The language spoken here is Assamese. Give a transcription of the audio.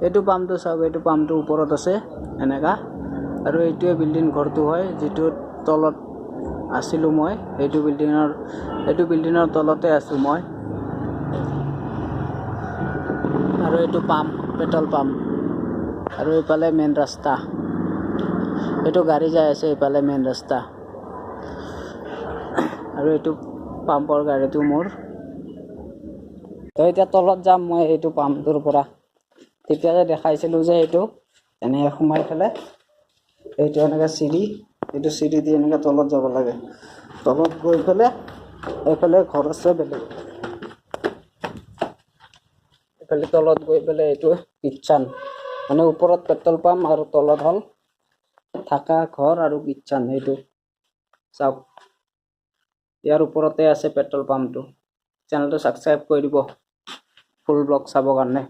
এইটো পাম্পটো চাওক, এইটো পাম্পটো ওপৰত আছে এনেকা, আৰু এইটোৱে বিল্ডিং ঘৰটো হয় যিটো তলত আছিলোঁ মই। এইটো বিল্ডিঙৰ তলতে আছোঁ মই। আৰু এইটো পাম্প, পেট্ৰল পাম্প, আৰু এইফালে মেইন ৰাস্তা। এইটো গাড়ী যাই আছে এইফালে মেইন ৰাস্তা, আৰু এইটো পাম্পৰ গাড়ীটো মোৰ। তো এতিয়া তলত যাম মই এইটো পাম্পটোৰ পৰা। তেতিয়া যে দেখাইছিলোঁ যে এইটো এনেকৈ সোমাই পেলাই এইটো এনেকৈ এইটো চিৰি দি এনেকৈ তলত যাব লাগে। তলত গৈ পেলাই এইফালে ঘৰ আছে বেলেগ, এইফালে তলত গৈ পেলাই এইটো কিটচান, মানে ওপৰত পেট্ৰল পাম্প আৰু তলত হ'ল থাকা ঘৰ আৰু কিটচান। এইটো চাওক, ইয়াৰ ওপৰতে আছে পেট্ৰল পাম্পটো। চেনেলটো ছাবস্ক্ৰাইব কৰি দিব ফুল ব্লগ চাবৰ কাৰণে।